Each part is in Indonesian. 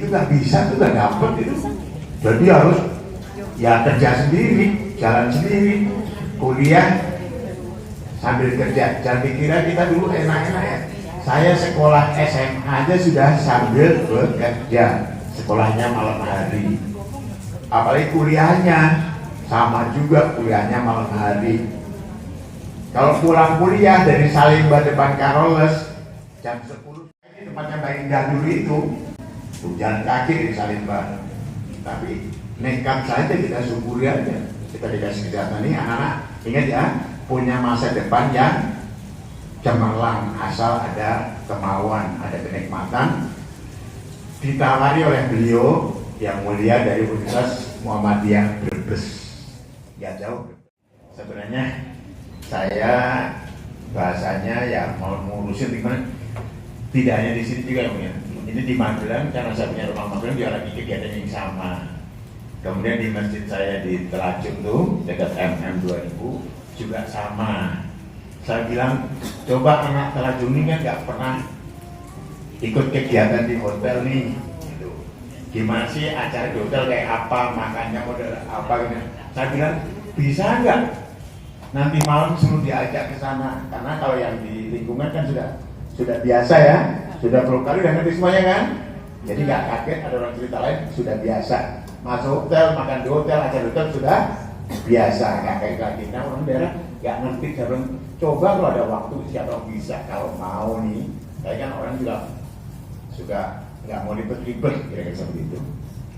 nggak bisa tuh nggak dapet itu. Jadi harus ya kerja sendiri, jalan sendiri, kuliah sambil kerja. Jangan dikira kita dulu enak-enak ya. Saya sekolah SMA aja sudah sambil bekerja, sekolahnya malam hari. Apalagi kuliahnya sama juga, kuliahnya malam hari. Kalau pulang kuliah dari Salemba depan Karoles jam 10, ini tempatnya Mbak Indah dulu itu, tuh jalan kaki dari Salemba. Tapi nekat saja kita syukuri aja. Kita dikasih kesehatan ini, anak-anak ingat ya, punya masa depan yang cemerlang asal ada kemauan, ada kenikmatan. Ditawari oleh beliau yang mulia dari Universitas Muhammadiyah Brebes, nggak jauh. Sebenarnya saya bahasanya ya mau ngurusin gimana, tidak hanya di sini juga ya. Ini di Magelang, karena saya punya rumah Magelang juga lagi kegiatan yang sama. Kemudian di masjid saya di Telajung tuh dekat MM 2000 juga sama. Saya bilang coba anak Telajung ini kan nggak pernah ikut kegiatan di hotel nih. Gitu. Gimana sih acara di hotel kayak apa, makannya model apa gitu. Saya bilang bisa nggak nanti malam suruh diajak ke sana, karena kalau yang di lingkungan kan sudah biasa ya. Sudah perlu kali udah ngerti semuanya kan? Jadi nggak kaget ada orang cerita lain, sudah biasa. Masuk hotel, makan di hotel, acara hotel sudah biasa. Nggak kayak kita orang daerah nggak ngerti. Coba kalau ada waktu siapa yang bisa, kalau mau nih. Saya kan orang juga suka nggak mau ribet-ribet kira-kira seperti itu.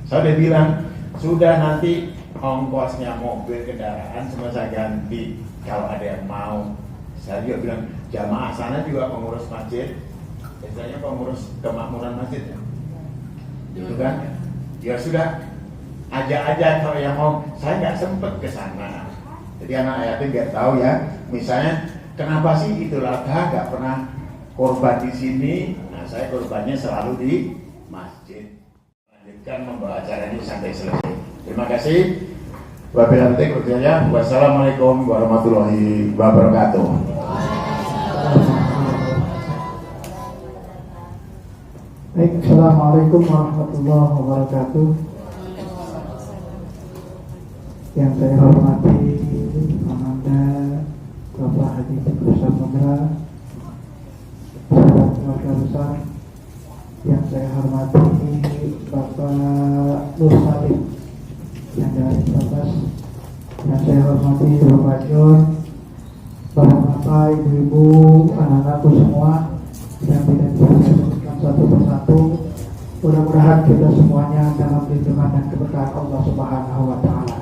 Saya udah bilang sudah nanti ongkosnya mobil kendaraan semua saya ganti kalau ada yang mau. Saya juga bilang jamaah sana juga pengurus masjid. Biasanya pengurus kemakmuran masjid ya, gitu kan? Ya sudah, ajak aja kalau yang mau. Saya nggak sempet ke sana. Jadi anak yatim biar tahu ya. Misalnya, kenapa sih Idul Adha nggak pernah korban di sini? Nah, saya korbannya selalu di masjid. Lanjutkan membawa acara ini sampai selesai. Terima kasih. Wassalamualaikum warahmatullahi wabarakatuh. Baik, Assalamualaikum warahmatullahi wabarakatuh. Yang saya hormati Amanda, Bapak Haji Teguh Samudra, sahabat keluarga besar. Yang saya hormati Bapak Nur Salim yang dari Brebes. Yang saya hormati Bapak John, Bapak-bapak, ibu-ibu, anak-anakku semua yang tidak bisa saya sebutkan satu persatu. Mudah-mudahan kita semuanya dalam lindungan dan keberkahan Allah Subhanahu wa Ta'ala.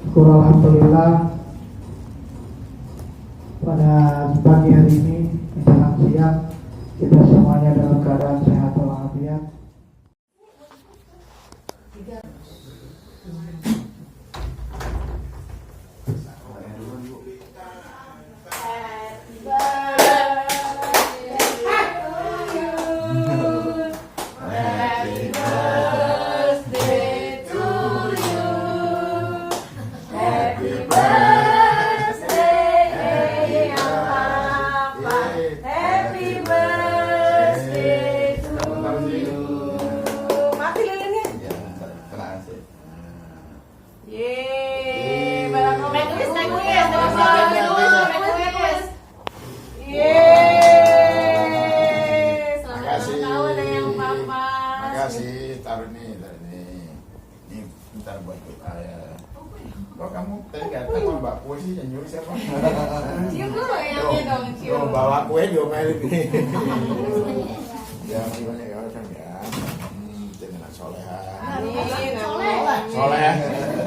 Syukur alhamdulillah pada pagi hari ini menjelang siang kita semuanya dalam keadaan sehat walafiat. Kok kamu tadi datang mau bawa kue sih, yang nyuruh siapa? Cium dulu ayamnya dong, cium. Bawa kue diomelin. Ya, gimana ya kan ya. Jadi anak soleha. Soleh.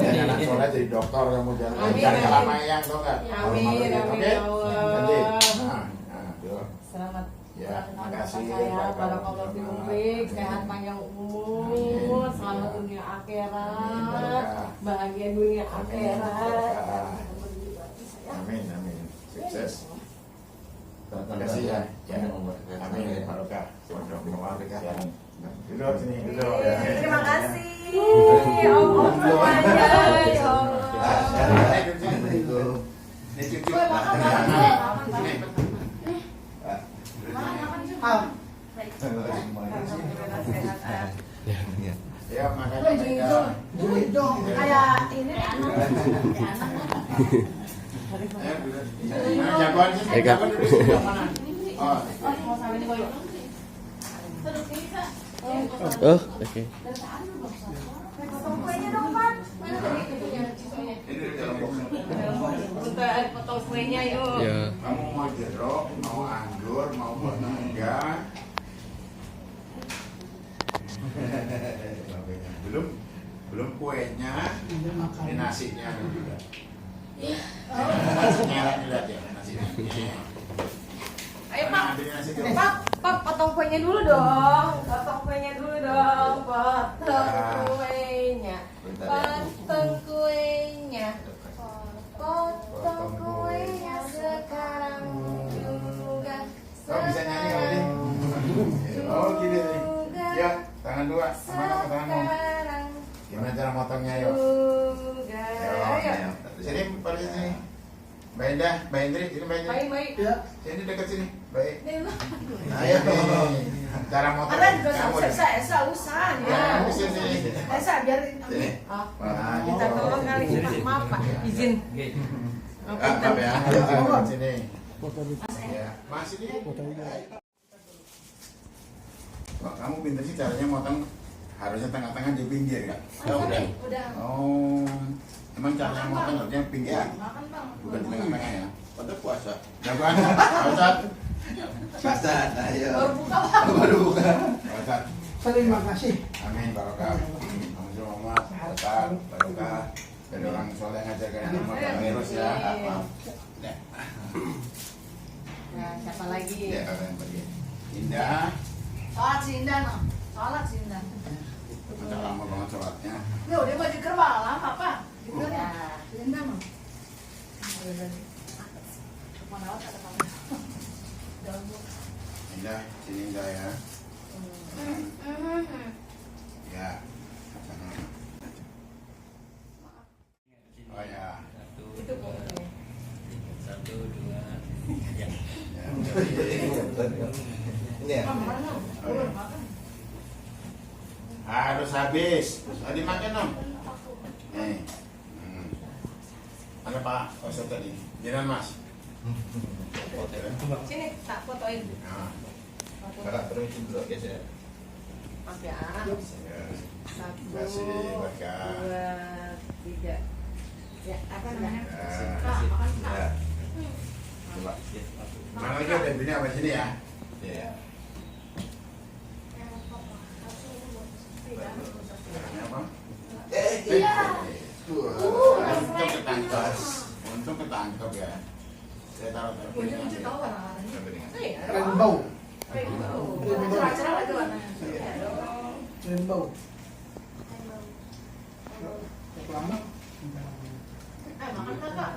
Jadi anak soleh jadi dokter kamu jangan keramaian tau nggak? Amin, amin. Nanti. Nah, yuk. Selamat. Ya, makasih. Barakallahu fiik, sehat panjang umur, selamat dunia akhirat, bahagia dunia akhirat. Amin, amin. Sukses. Terima kasih ya. Amin. Barokah. Duduk sini, duduk ya. Terima kasih. Om semuanya. Ya Allah. Ini cucu. Ya makanya Kayak ini anak. jagoan sih. Jagoan dulu sih, mana? Oh, Mau sampai di koyo. Oh, oke. Potong kuenya dong, Pak. ini di dalam box. Untuk potong kuenya yuk. Ya. Kamu mau jeruk, mau anggur, mau buah naga? belum kuenya, ini nasinya juga. Nasinya lihat ya, nasinya. Ayo, Pak. Ambil nasi dulu. Pak, potong kuenya dulu dong. Potong kuenya dulu dong. Potong kuenya. Potong kuenya. Potong kuenya sekarang juga. Kau bisa nyanyi nggak ini? Oh gini nih. Ya, tangan dua. Mana tanganmu? Sekarang Gimana cara motongnya yuk? juga. Ayo. Sini paling sini. Mbak Indah, Mbak Indri, ini Mbak Indri. Baik. Sini dekat sini. Baik. Ayo nih. Cara motong. Ada juga kamu nih. saya usah Ya, ya. di sini. Saya biar Sini. Oh, Nah, kita tolong kali Pak. Maaf Pak, izin. Maaf ya. Dekat sini. Ya, Mas ini. Wah, kamu pintar sih caranya motong. Harusnya tengah-tengah di pinggir ya. udah. Oh, emang caranya motong harusnya pinggir. Makan bang. Bukan di tengah-tengah ya. Pada puasa. Jagoan, Ustaz. Ustaz, ayo. Baru buka bang. Baru buka. Ustaz. Terima kasih. Amin, barokah. Kamu semua Mas, Ustaz, barokah. Dari orang soleh yang ngajarkan ilmu terus ya. Ya, Nah, siapa lagi? ya kalian pergi. Indah, Sholat si Indah no. Sholat si Indah. udah lama banget sholatnya. Ya udah mau diker lama apa? Diker ya. Ya. Si Indah no. Mana ada apa? Indah, sini Indah ya. Ya. Oh ya. Itu pokoknya. Satu, dua, Ya. Ini ya. Oh, ya. Harus habis. Tadi makan dong. Nih. Ada Pak Ustaz tadi. Jalan Mas. Oke. Sini, tak fotoin. Nah, Kakak permisi dulu guys ya. Maaf ya. ya. Satu, Terima kasih, Barokah. dua, tiga. Ya, apa namanya? Ya. Coba. Mana lagi ada bini apa sini ya? Ya. Ini apa? Iya. Untung ketangkep. Untung ketangkep ya. Saya taruh Ujung tahu warna-warnanya. Rainbow. Cerah-cerah lagi warnanya. Rainbow. Lama. Makan kakak.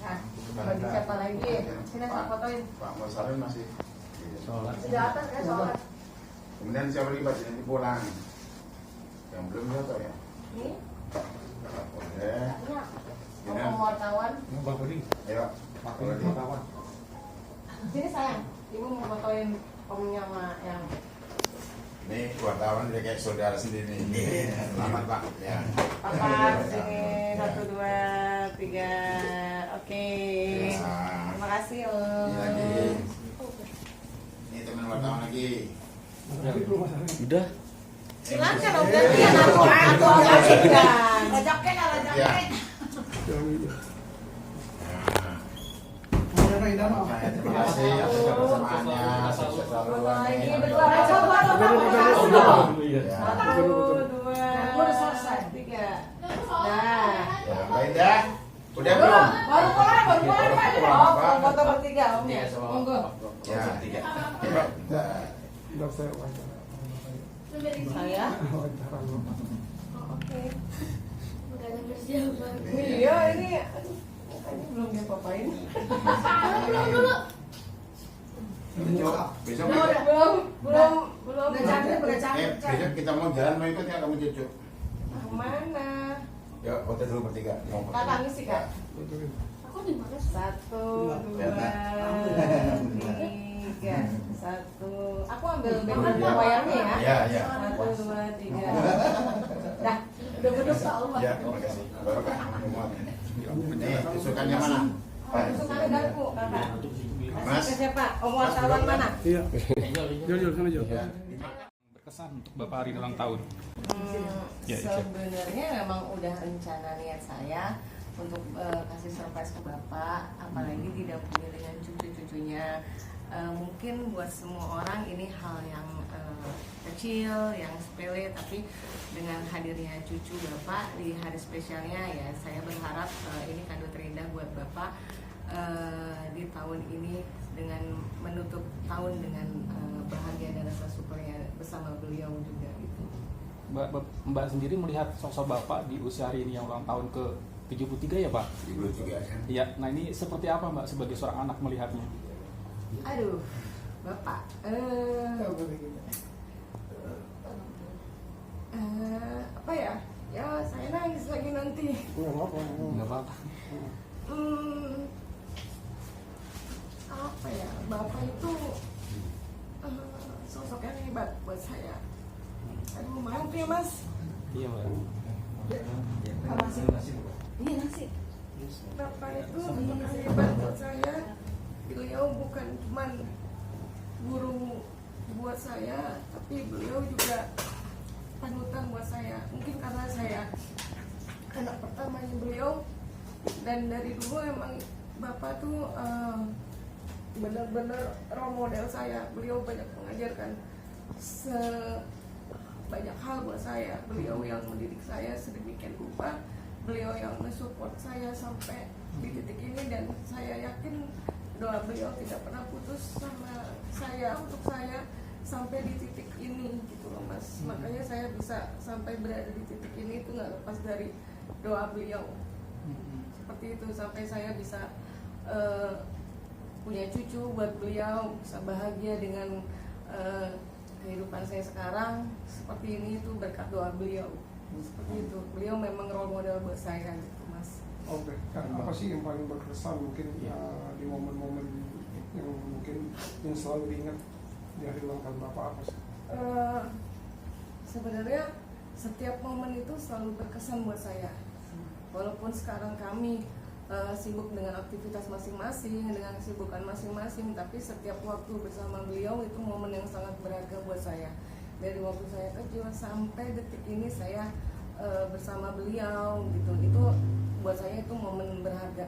Nah, bagi siapa lagi? Sini tak fotoin. Pak Mursalin masih. Di atas ya sholat. Kemudian siapa lagi Pak? Nanti pulang. Yang belum jatuh ya? Ini, Oke. ini om wartawan. Ayo. Sini sayang, ibu mau fotoin omnya sama yang Ini wartawan dia kayak saudara sendiri. Selamat Pak. Ya. Papa, sini 1, 2, 3. Oke. Ya. Terima kasih om. Ini lagi. Ini teman wartawan lagi. udah. Silakan om gantian aku kasihkan. Rajakin ya rajakin. Nah, terima kasih atas kebersamaannya. Sukses selalu. Lagi Amin. berdua aja. Ya. 1, 2, Udah selesai. 3. Nah. Ya, Mbak Indah. Udah belum? Baru mulai Pak. Kurang, Oh, Pak. foto bertiga om ya. Monggo. Ya. Tiga. Bentar. Saya. Oke. Iya ini belum dia papain. Besok Belum. Udah cantik, udah cantik. besok kita mau jalan mau ikut nggak kamu cucu? Kemana? Yuk foto dulu bertiga. Mau foto. Kakak ngisi kak. Satu, dua, tiga. Satu. Aku ambil background wayangnya ya. Ya, ya. Satu, dua, tiga. Dah, udah bener soal Pak. Ya, terima kasih. Barokah. Nih, tusukannya mana? Tusukannya Darku, kakak. Mas. Ke siapa? Om wartawan mana? Iya. Jol, sana Jol. Ya. Berkesan untuk Bapak hari ulang tahun. Ya, Sebenarnya memang udah rencana niat saya untuk kasih surprise ke Bapak, apalagi didampingi dengan cucu-cucunya. Mungkin buat semua orang ini hal yang kecil, yang sepele, tapi dengan hadirnya cucu Bapak di hari spesialnya ya, saya berharap ini kado terindah buat Bapak di tahun ini dengan menutup tahun dengan bahagia dan rasa syukurnya bersama beliau juga gitu. Mbak sendiri melihat sosok Bapak di usia hari ini yang ulang tahun ke 73 ya Pak? Ibu juga kan. Iya. Nah ini seperti apa Mbak sebagai seorang anak melihatnya? Aduh, Bapak. Apa ya? Ya saya nangis lagi nanti. Nggak apa-apa. Apa ya? Bapak itu sosok yang hebat buat saya. Aduh, maaf ya Mas. Iya Mbak. Iya nasi. Bapak itu sosok hebat buat saya. Beliau bukan cuma guru buat saya, tapi beliau juga panutan buat saya. Mungkin karena saya anak pertamanya beliau, dan dari dulu emang Bapak tuh benar-benar role model saya. Beliau banyak mengajarkan banyak hal buat saya. Beliau yang mendidik saya sedemikian rupa, beliau yang mensupport saya sampai di titik ini, dan saya yakin doa beliau tidak pernah putus sama saya, untuk saya sampai di titik ini gitu loh Mas. Makanya saya bisa sampai berada di titik ini itu nggak lepas dari doa beliau. Seperti itu, sampai saya bisa punya cucu buat beliau, bisa bahagia dengan kehidupan saya sekarang seperti ini, itu berkat doa beliau. Seperti itu, beliau memang role model buat saya gitu Mas. Oke, apa sih yang paling berkesan mungkin di momen-momen yang mungkin yang selalu diingat di hari ulang tahun Bapak apa sih? Sebenarnya setiap momen itu selalu berkesan buat saya. Walaupun sekarang kami sibuk dengan aktivitas masing-masing, dengan kesibukan masing-masing, tapi setiap waktu bersama beliau itu momen yang sangat berharga buat saya. Dari waktu saya kecil sampai detik ini saya bersama beliau gitu. Itu buat saya itu momen berharga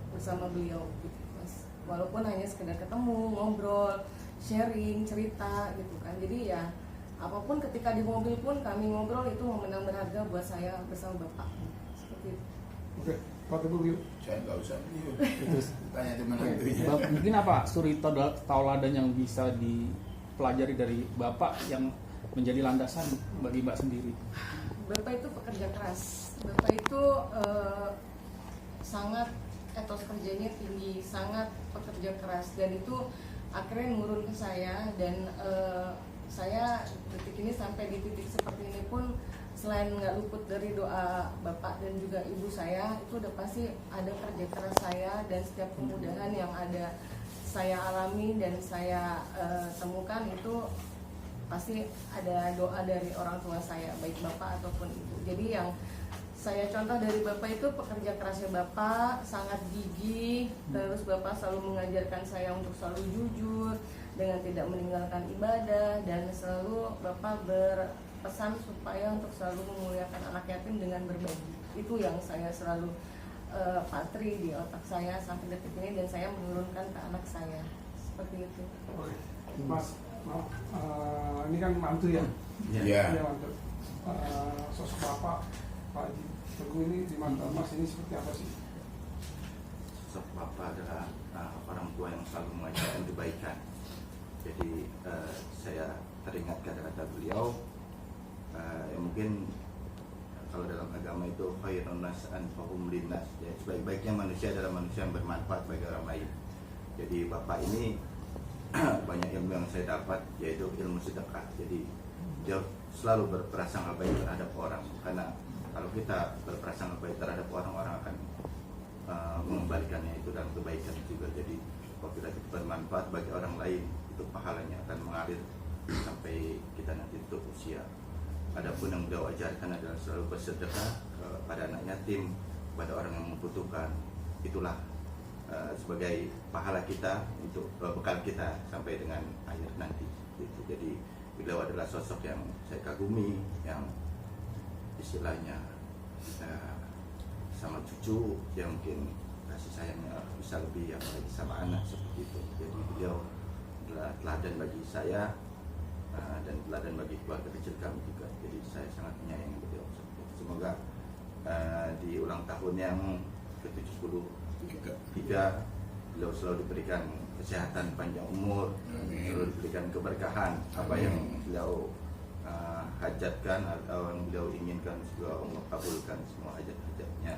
bersama beliau gitu Mas. Walaupun hanya sekedar ketemu, ngobrol, sharing, cerita gitu kan. Jadi ya apapun, ketika di mobil pun kami ngobrol, itu momen yang berharga buat saya bersama Bapak. Seperti itu. Oke, Pak Teguh. Saya nggak usah. Tanya teman itu. Mungkin apa suri tauladan yang bisa dipelajari dari Bapak yang menjadi landasan bagi Mbak sendiri? Bapak itu pekerja keras. Bapak itu sangat etos kerjanya tinggi, sangat pekerja keras, dan itu akhirnya nurun ke saya. Dan saya detik ini sampai di titik seperti ini pun, selain nggak luput dari doa Bapak dan juga Ibu saya, itu udah pasti ada kerja keras saya, dan setiap kemudahan yang ada saya alami dan saya temukan itu pasti ada doa dari orang tua saya, baik Bapak ataupun Ibu. Jadi yang saya contoh dari Bapak itu pekerja kerasnya Bapak, sangat gigih, terus Bapak selalu mengajarkan saya untuk selalu jujur, dengan tidak meninggalkan ibadah, dan selalu Bapak berpesan supaya untuk selalu memuliakan anak yatim dengan berbagi. Itu yang saya selalu patri di otak saya sampai detik ini, dan saya menurunkan ke anak saya. Seperti itu. Oke, Mas, maaf, ini kan mantu ya? Iya. Iya mantu. Sosok Bapak, Pak Haji Teguh ini di mata Mas ini seperti apa sih? Sosok Bapak adalah orang tua yang selalu mengajarkan kebaikan. Jadi saya teringat kata-kata beliau, yang mungkin kalau dalam agama itu khairun nas anfa'uhum linnas, ya, sebaik-baiknya manusia adalah manusia yang bermanfaat bagi orang lain. Jadi Bapak ini banyak ilmu yang saya dapat, yaitu ilmu sedekah. Jadi dia selalu berprasangka baik terhadap orang, karena kalau kita berprasangka baik terhadap orang, orang akan mengembalikannya itu dalam kebaikan juga. Jadi apabila kita bermanfaat bagi orang lain, itu pahalanya akan mengalir sampai kita nanti tutup usia. Adapun yang beliau ajarkan adalah selalu bersedekah pada anak yatim, pada orang yang membutuhkan. Itulah sebagai pahala kita untuk bekal kita sampai dengan akhir nanti. Jadi beliau adalah sosok yang saya kagumi, yang istilahnya sama cucu yang mungkin kasih sayangnya bisa lebih, apalagi sama anak seperti itu. Jadi beliau adalah teladan bagi saya dan teladan bagi keluarga kecil kami juga. Jadi saya sangat menyayangi beliau. Semoga di ulang tahun yang ke-73 beliau selalu diberikan kesehatan, panjang umur, selalu diberikan keberkahan. Apa yang beliau hajatkan atau yang beliau inginkan juga Allah kabulkan semua hajat-hajatnya,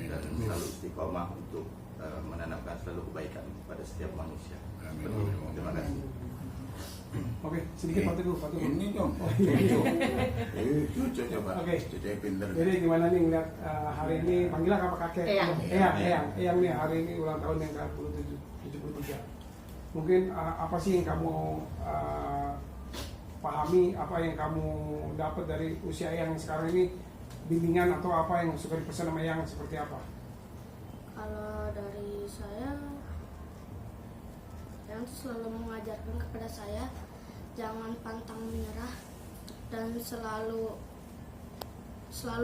dan selalu istiqomah untuk menanamkan selalu kebaikan pada setiap manusia. Terima kasih. Oke, sedikit Pak Teguh. Ini dong. Cucu coba. Oke. Cucu pinter. Jadi gimana nih ngeliat hari ini, panggilan apa kakek? Eyang nih hari ini ulang tahun yang ke-73. Mungkin apa sih yang kamu pahami, apa yang kamu dapat dari usia Eyang sekarang ini, bimbingan atau apa yang suka dipesan sama Eyang seperti apa? Kalau dari saya, yang selalu mengajarkan kepada saya jangan pantang menyerah dan selalu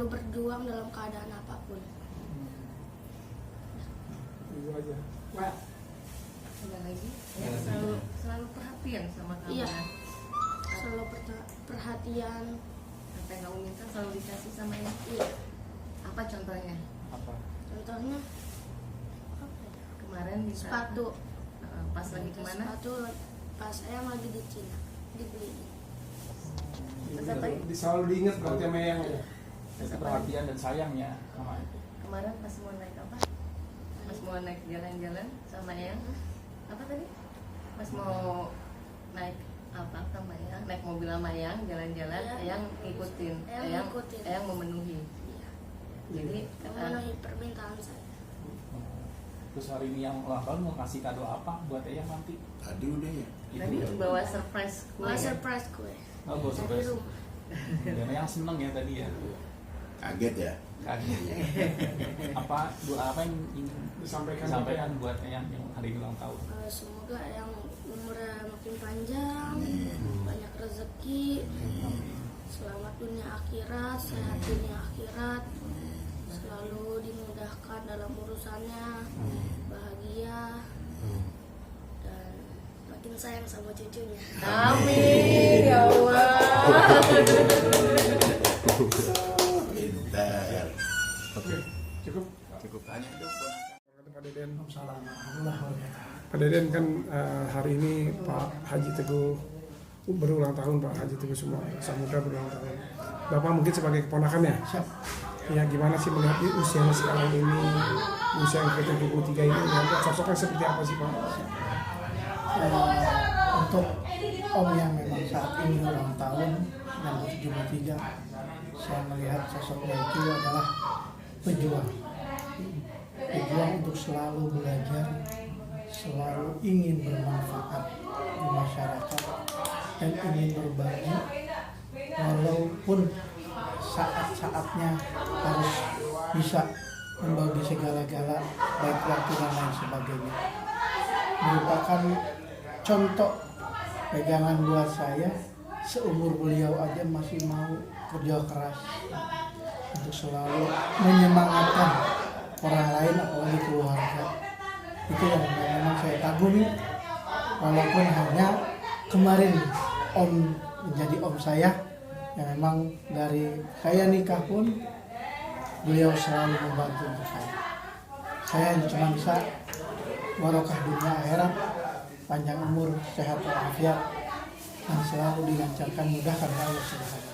berjuang dalam keadaan apapun. Itu aja. Wah, ada lagi? Ya, selalu perhatian sama kamu. Iya. Selalu perhatian. Apa yang kamu minta selalu dikasih sama yang. Iya. Apa contohnya? Contohnya Kemarin di sepatu. Pas lagi kemana? Sepatu pas saya lagi di Cina dibeli. Selalu diingat berarti sama Eyang ya. Perhatian dan sayangnya sama itu. Kemarin pas mau naik apa? Pas mau naik jalan-jalan sama Eyang. Apa tadi? Pas mau naik apa sama Eyang? Naik mobil sama Eyang, jalan-jalan, Eyang ngikutin. Eyang memenuhi. Iya. Jadi Memenuhi permintaan saya. Terus hari ini yang ulang tahun mau kasih kado apa buat Eyang nanti? Tadi udah ya. tadi bawa surprise kue. Bawa surprise kue. Oh, bawa Dari surprise. rumah. Dan Eyang seneng ya tadi ya. Kaget ya. Kaget. Apa yang ingin disampaikan buat Eyang yang hari ini ulang tahun? Semoga yang umurnya makin panjang, banyak rezeki, selamat dunia akhirat, sehat dunia akhirat, selalu dimudahkan dalam urusannya, bahagia, dan makin sayang sama cucunya. Amin ya Allah. Pintar. Oke, cukup. Tanya dong. Pak Deden. Pak Deden kan hari ini Pak Haji Teguh berulang tahun, Pak Haji Teguh Samudra berulang tahun. Bapak mungkin sebagai keponakannya, ya gimana sih melihat usianya sekarang ini, usia yang ke-73 ini, sosoknya seperti apa sih Pak? Untuk Om yang memang saat ini ulang tahun yang ke-73, saya melihat sosoknya itu adalah pejuang untuk selalu belajar, selalu ingin bermanfaat di masyarakat dan ingin berbagi, walaupun saat-saatnya harus bisa membagi segala-gala, baik waktu dan lain sebagainya. Merupakan contoh pegangan buat saya, seumur beliau aja masih mau kerja keras untuk selalu menyemangatkan orang lain, apalagi keluarga. Itu yang memang saya kagumi, walaupun hanya kemarin Om menjadi Om saya, yang memang dari saya nikah pun beliau selalu membantu untuk saya. Saya cuma bisa barokah dunia akhirat, panjang umur, sehat walafiat, dan selalu dilancarkan mudah karena Allah Subhanahu.